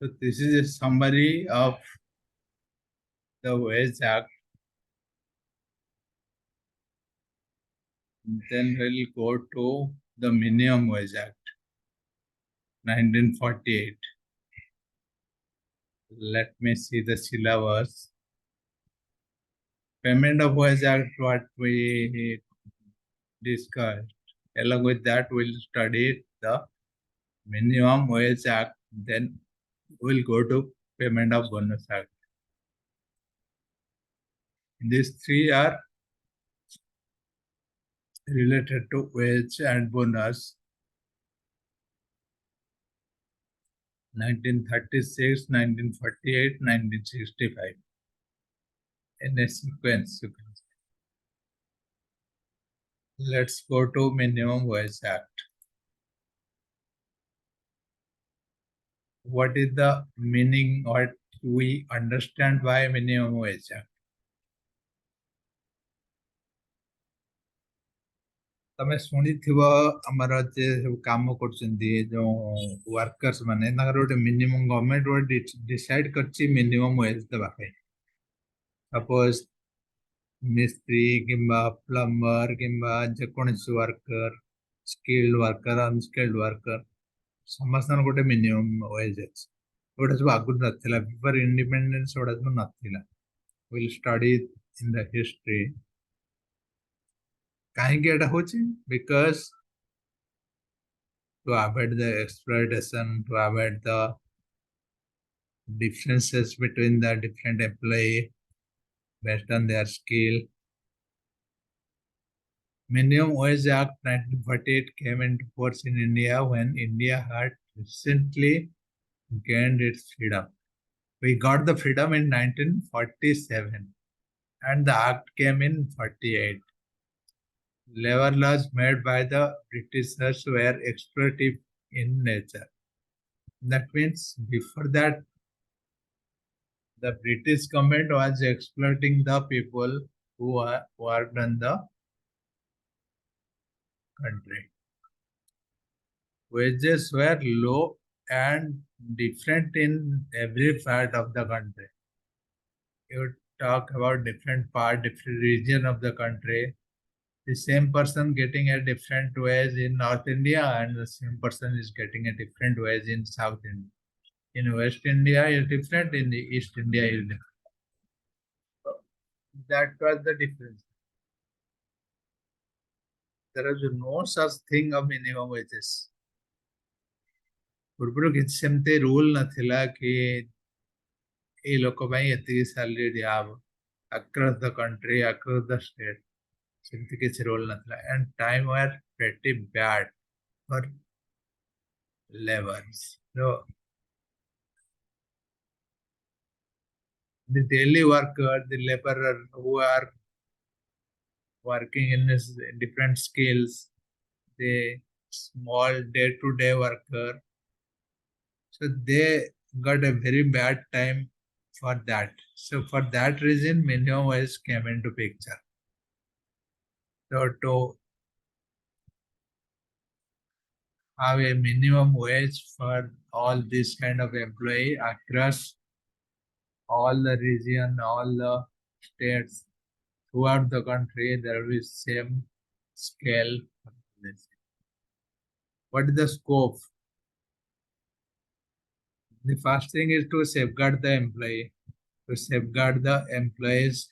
So this is a summary of the Wage Act. Then we'll go to the Minimum Wage Act, 1948. Let me see the syllabus. Payment of Wage Act, what we discussed. Along with that, we'll study the Minimum Wage Act. Then we'll go to Payment of Bonus Act. These three are related to wage and bonus. 1936, 1948, 1965. In a sequence, you can say. Let's go to Minimum Wage Act. What is the meaning, what we understand by Minimum Wage Act? तमें शुणिथिबो हमर जे काम करछन्ती जो workers माने ताकर गोटे minimum government गोटे decide करछि minimum wage देबा पे सपोज मिस्त्री किंबा प्लम्बर किंबा जे कोनसी worker skilled worker unskilled worker समस्तन गोटे मिनिमम वेज अछि गोटे सब आगु नथिला बिफोर इंडिपेंडेंस गोटे सब नथिला will study in the history काहेकि एटा होछि because to avoid the exploitation, to avoid the differences between the different employee based on their skill. Minimum Wage Act 1948 came into force in India when India had recently gained its freedom. We got the freedom in 1947 and the act came in 48. Labor laws made by the Britishers were exploitative in nature. That means before that, the British government was exploiting the people who worked in the country. Wages were low and different in every part of the country. You talk about different part, different region of the country. The same person getting a different wage in North India and the same person is getting a different wage in South India. In West India is different, in the East India is different. That was the difference. There is no such thing of minimum wages. पूर्व किसी सेमते rule नथिला कि ए लोक भाई एति salary दियाब across the country, across the state. सेमते किसी rule नथिला and time were pretty bad for laborers. So the daily worker, the laborer who are working in this different skills, the small day-to-day worker, so they got a very bad time for that. So for that reason, minimum wage came into picture. So to have a minimum wage for all this kind of employee across all the region, all the states throughout the country, there will be same scale. What is the scope? The first thing is to safeguard the employee. To safeguard the employees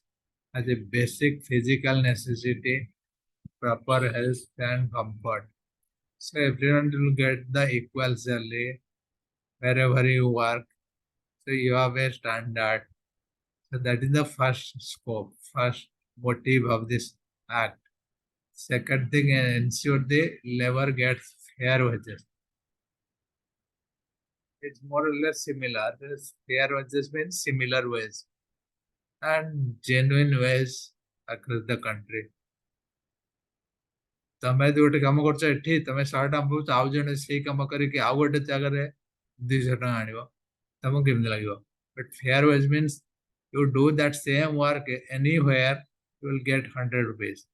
as a basic physical necessity, proper health and comfort. So everyone will get the equal salary wherever you work. So you have a standard. So that is the first scope, first motive of this act. Second thing, ensure the labor gets fair wages. It's more or less similar. This fair wages means similar wage and genuine wage across the country. तमें जो गोटे कम कर एठी तमें 100 टका पाउछ आउ जने से कम करके आउ गोटे जगह रे 200 टका आनिबो तमको केमन लागिबो but fair wage means you do that same work anywhere you will get 100 rupees.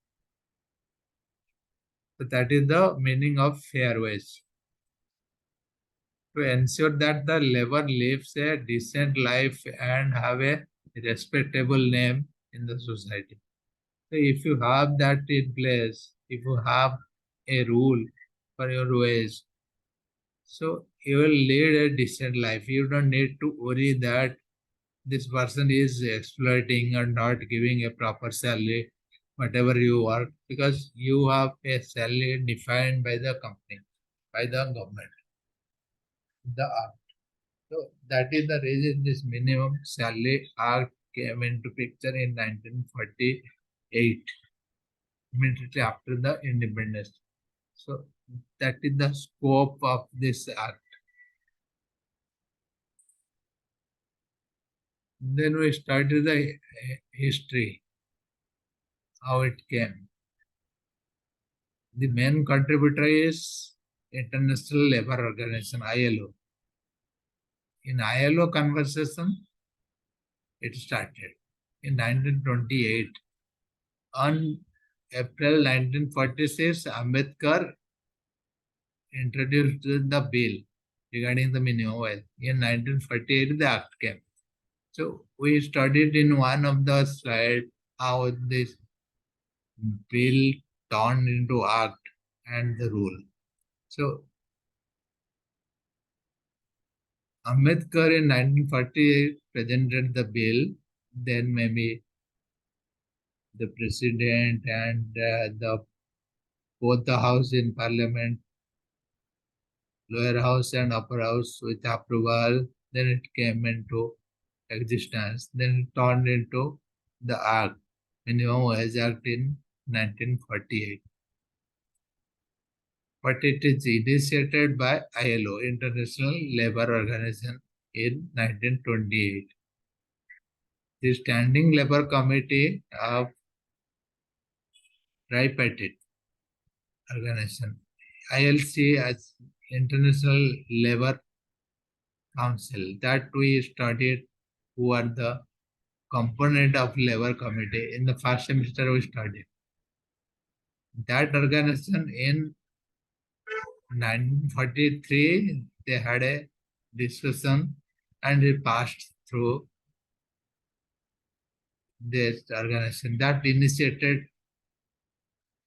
So that is the meaning of fair wage. to ensure that the labor lives a decent life and have a respectable name in the society. So if you have that in place, if you have a rule for your wage, so you will lead a decent life. You don't need to worry that this person is exploiting or not giving a proper salary, whatever you work, because you have a salary defined by the company, by the government, the act. So that is the reason this minimum salary act came into picture in 1948, immediately after the independence. So that is the scope of this act. Then we started the history, how it came. The main contributor is International Labour Organization, ILO. In ILO conversation, it started in 1928. On April 1946, Ambedkar introduced the bill regarding the minimum wage. In 1948, the act came. So we studied in one of the slides how this bill turned into act and the rule. So Ambedkar in 1948 presented the bill. Then maybe the president and the both the house in parliament, lower house and upper house with approval. Then it came into existence. Then it turned into the act, minimum wage act in 1948. But it is initiated by ILO, International Labour Organization, in 1928. The Standing Labour Committee of Tripartite Organization, ILC as International Labour Council, that we studied who are the component of Labour Committee. In the first semester we studied. That organization in 1943, they had a discussion and it passed through this organization that initiated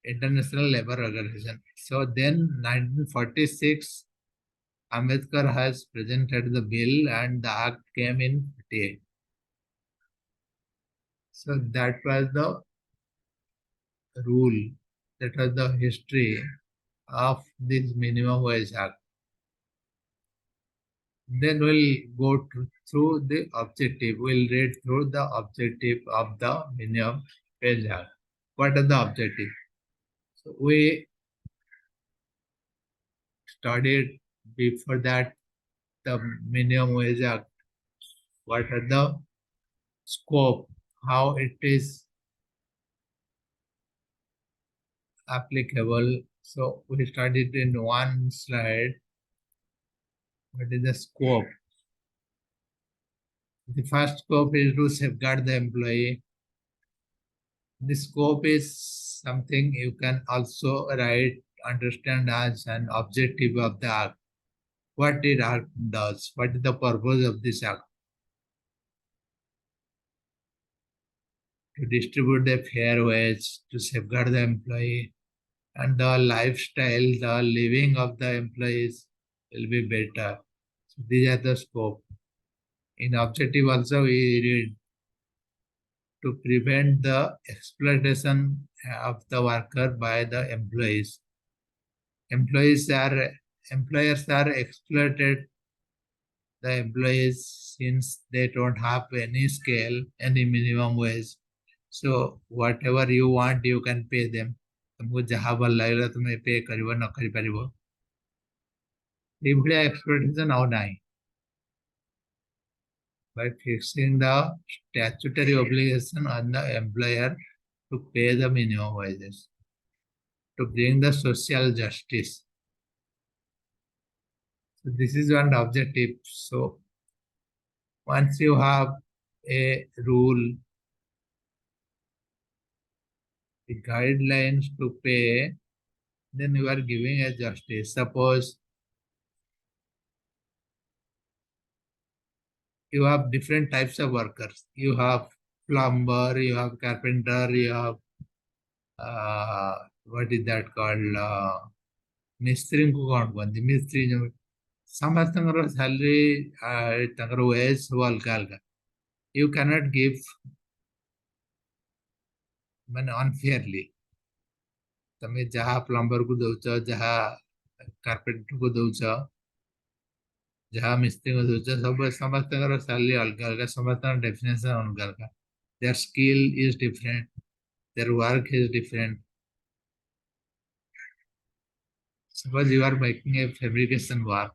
International Labour Organization. So then 1946, Ambedkar has presented the bill and the act came in 48. So that was the rule, that was the history of this minimum wage act. Then we'll go through the objective. We'll read through the objective of the minimum wage act. What are the objectives? So we studied before that the minimum wage act. What are the scope? How it is applicable. So we studied in one slide. What is the scope? The first scope is to safeguard the employee. The scope is something you can also write, understand as an objective of the act. What it act does, what is the purpose of this act? To distribute a fair wage, to safeguard the employee, and the lifestyle, the living of the employees will be better. So these are the scope. In objective also we read to prevent the exploitation of the worker by the employees. Employees are Employers are exploited the employees since they don't have any scale, any minimum wage. So whatever you want, you can pay them. तुमको जहाँ भल लगेगा तुम्हें पे करिबो न करि परिबो ଏଇଭଳିଆ exploitation ଆଉ ନାହିଁ. By fixing the statutory obligation on the employer to pay the minimum wages, to bring the social justice. So this is one objective. So once you have a rule, the guidelines to pay, then you are giving a justice. Suppose you have different types of workers. You have plumber, you have carpenter, you have what is that called? मिस्त्री को कौन कहते मिस्त्री जो ସମସ୍ତଙ୍କର salary ତାଙ୍କର wage ସବୁ ଅଲଗା ଅଲଗା you cannot give ମାନେ unfairly ତମେ ଯାହା ପ୍ଲମ୍ବର କୁ ଦଉଛ ଯାହା କାର୍ପେଣ୍ଟର କୁ ଦଉଛ ଯାହା ମିସ୍ତ୍ରୀ କୁ ଦଉଛ ସବୁ ସମସ୍ତଙ୍କର salary ଅଲଗା ଅଲଗା ସମସ୍ତଙ୍କର definition ଅଲଗା ଅଲଗା their skill is different their work is different. Suppose you are making a fabrication work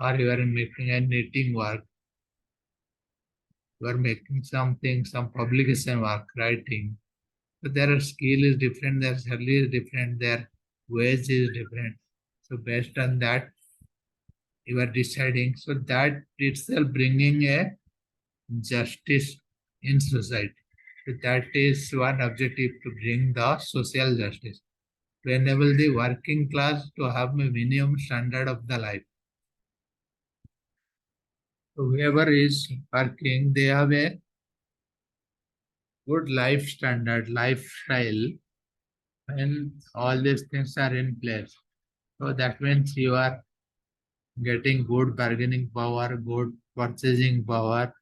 or you are making a knitting work, you are making something, some publication work, writing. So their skill is different, their salary is different, their wage is different. So based on that, you are deciding. So that itself bringing a justice in society. So that is one objective to bring the social justice, to enable the working class to have a minimum standard of the life. So whoever is working, they have a good life standard, lifestyle, when all these things are in place. So that means you are getting good bargaining power, good purchasing power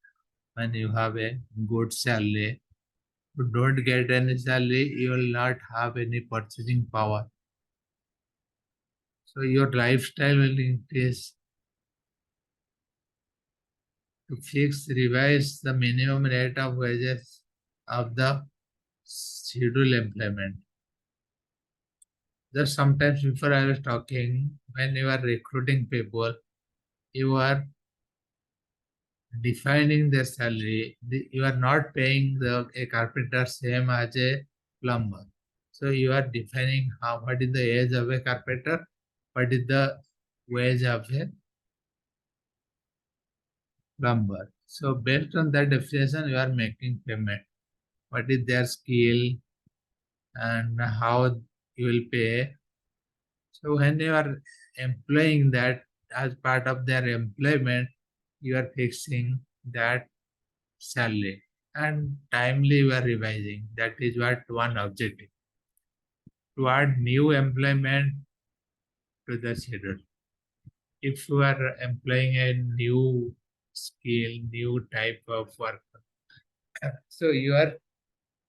when you have a good salary. If you don't get any salary, you will not have any purchasing power. So your lifestyle will increase. To fix, revise the minimum rate of wages of the scheduled employment. Just sometimes before I was talking, when you are recruiting people, you are defining their salary. You are not paying a carpenter same as a plumber. So you are defining what is the age of a carpenter, what is the wage of a plumber. So based on that definition, you are making payment. What is their skill and how you will pay. So when you are employing that as part of their employment, you are fixing that salary and timely you are revising. That is what one objective. To add new employment to the schedule. If you are employing a new skill, new type of work, so you are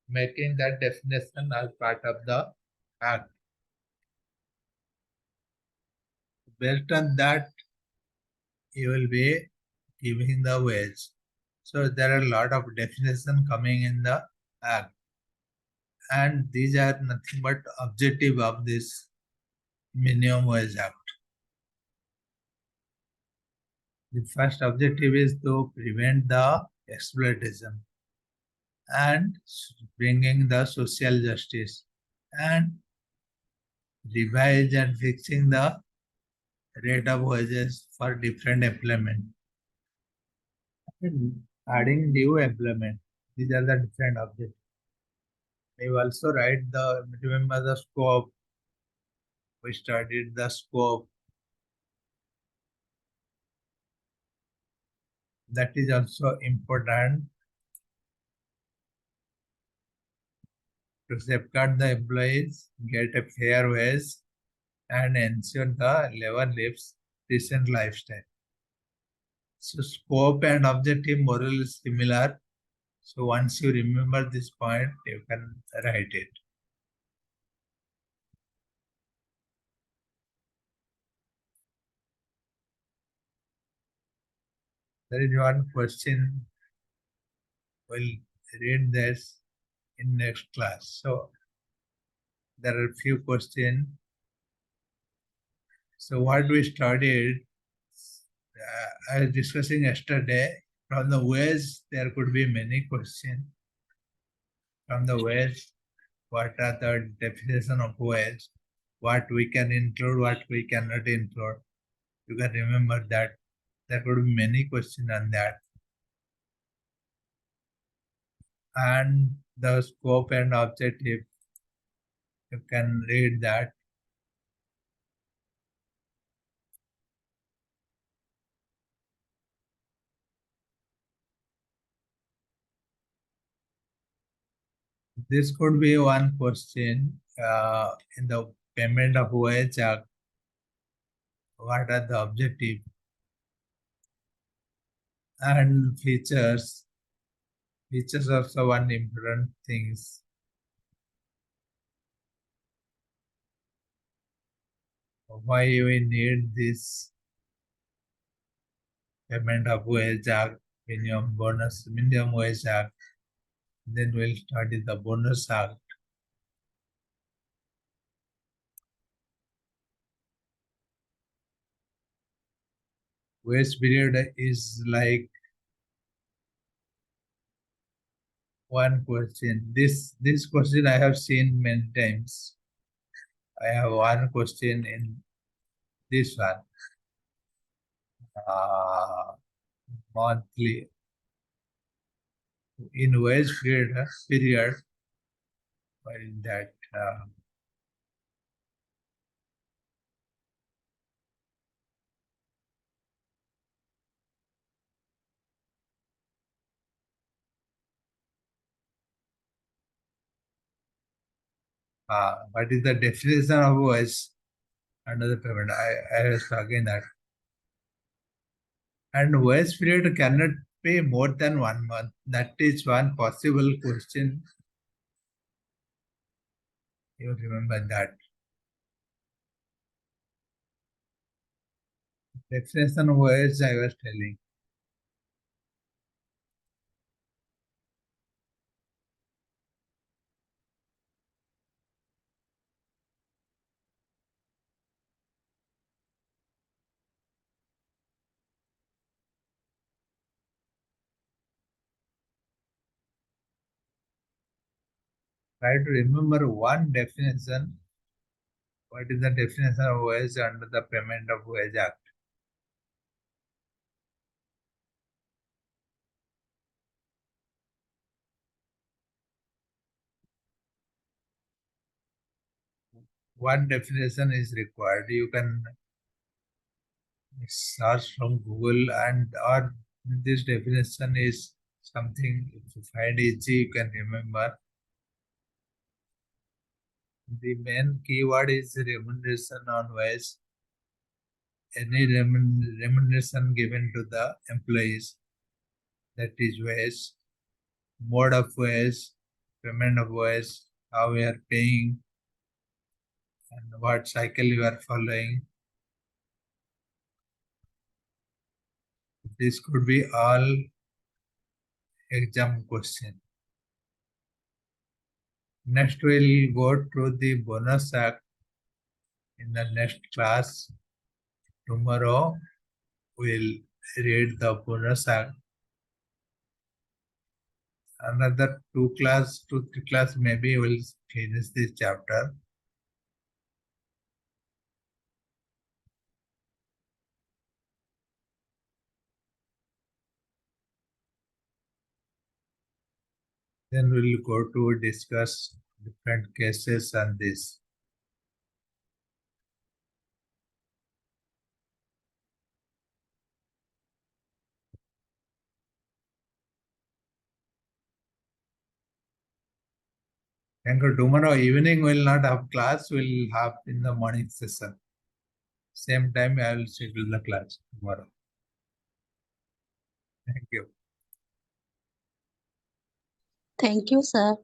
making that definition as part of the act. Based on that, you will be giving the wage. So there are a lot of definition coming in the act. And these are nothing but objective of this minimum wage act. The first objective is to prevent the exploitation and bringing the social justice and revise and fixing the rate of wages for different employment. And adding new employment. These are the different objectives. We also write remember the scope. We studied the scope. That is also important to safeguard the employees, get a fair wage, and ensure the labor lives decent lifestyle. So scope and objective moral is similar. So once you remember this point, you can write it. There is one question. We'll read this in next class. So there are a few questions. So what we studied, I was discussing yesterday, from the ways there could be many questions. From the ways, what are the definition of ways, what we can include, what we cannot include. You can remember that there could be many questions on that. And the scope and objective, you can read that. This could be one question in the payment of wage act. What are the objective and features? Features also one important things. Why we need this payment of wage act, minimum wage act. Then we'll study the bonus act. Wage period is like one question. This question I have seen many times. I have one question in this one. Monthly in wage period while that what is the definition of wage under the payment? I was talking that. And wage period cannot be more than 1 month. That is one possible question. You remember that. Definition of wage I was telling. Try to remember one definition. What is the definition of wage under the Payment of Wage Act? One definition is required. You can search from Google and or this definition is something if you find easy you can remember. The main keyword is remuneration on wage. Any remuneration given to the employees, that is wage, mode of wage, payment of wage, how we are paying, and what cycle you are following. This could be all exam question. Next, we'll go through the bonus act in the next class. Tomorrow, we'll read the bonus act. Another 2-3 class, maybe we'll finish this chapter. Then we'll go to discuss different cases on this. Thank you. Tomorrow evening we'll not have class, we'll have in the morning session. Same time I will schedule the class tomorrow. Thank you. Thank you, sir.